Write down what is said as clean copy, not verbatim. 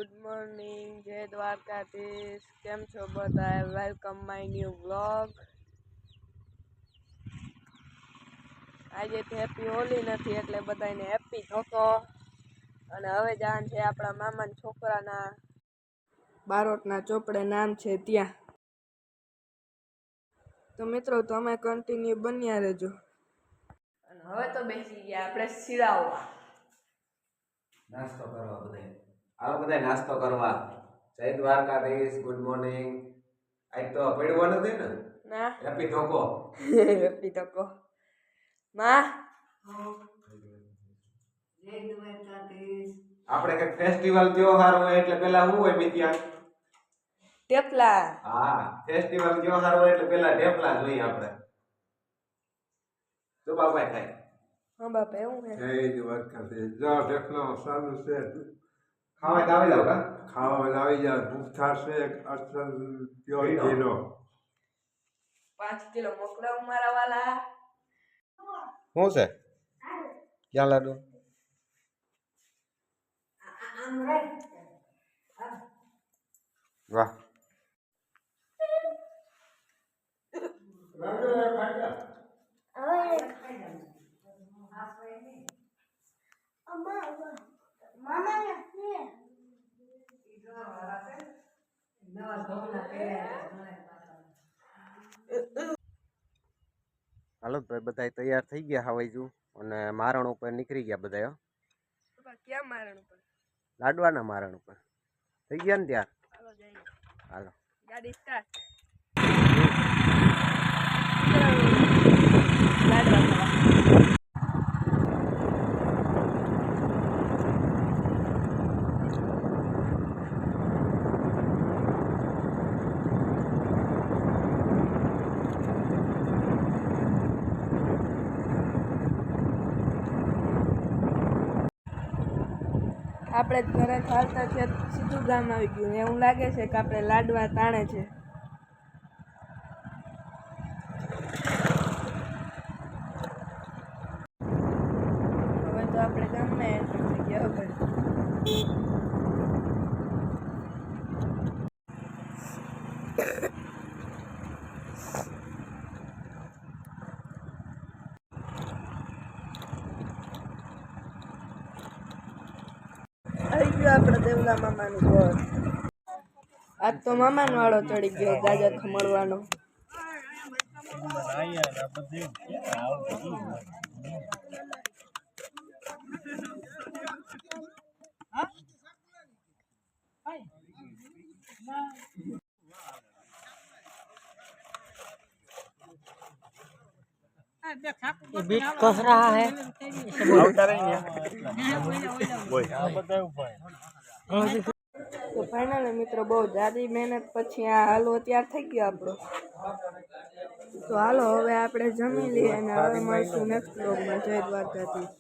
Good morning, જય દ્વારકાધીશ. કેમ છો બધા? Welcome my new vlog. આજે હેપી હોલી નથી એટલે બધાને હેપી ધોકો. અને હવે જાણ છે આપણા મામાના છોકરાના બારોટના ચોપડે નામ છે ત્યાં. તો મિત્રો તમે કન્ટિન્યુ બન્યા રહેજો. અને હવે તો બેસી ગયા આપણે શીરાવવા. નાસ્તો કરવા બધાય. આવો બધાય નાસ્તો કરવા. જય દ્વારકાધીશ, ગુડ મોર્નિંગ. આજ તો પડ્યો નથી ને? ના. હેપી ધોકો. હેપી ધોકો. માં જય દ્વારકાધીશ. આપણે કઈ ફેસ્ટિવલ ત્યોહાર હોય એટલે પેલા શું હોય મિત્યા? ટેપલા. હા, ફેસ્ટિવલ ત્યોહાર હોય એટલે પેલા ટેપલા જોઈએ આપણે. તો બાપા થાય. હા બાપા એવું છે. જય દ્વારકાધીશ. જો ઢેફલા સારું છે. ખાવા તો આવી જાવ કા? ખાવા આવી જાય. ભૂખ થશે અસલ પ્યોર ઘીનો. 5 કિલો મોકલાવ મારા વાલા. શું છે? ક્યાં લાડુ? વાહ. હાલો ભાઈ બધા તૈયાર થઈ ગયા હવાઈજુ અને મારણ ઉપર નીકળી ગયા બધા. ક્યાં મારણ ઉપર? લાડવાના મારણ ઉપર થઈ ગયા ને ત્યાં. હાલો જઈએ. હાલો ગાડી સ્ટાર્ટ. લાડવા ખાવા. આપણે ઘરે ચાલતા છે સીધું ગામ આવી ગયું. એવું લાગે છે કે આપણે લાડવા તાણે છે. હવે તો આપણે ગામમાં એન્ટર થઈ ગયા હવે. આવી ગયો આપણે દેવલા મામાનું ઘર. આજ તો મામાનો વાળો ચડી ગયો ગાજર ખમણવાનો. बीच कस रहा है તો ફાઇનલી મિત્રો બહુ જાડી મહેનત પછી આ હાલવો તૈયાર થઈ ગયો આપણો. તો હાલો હવે આપણે જમી લઈએ અને હવે મળશું નેક્સ્ટ બ્લોગમાં. જય દ્વારકાધીશ.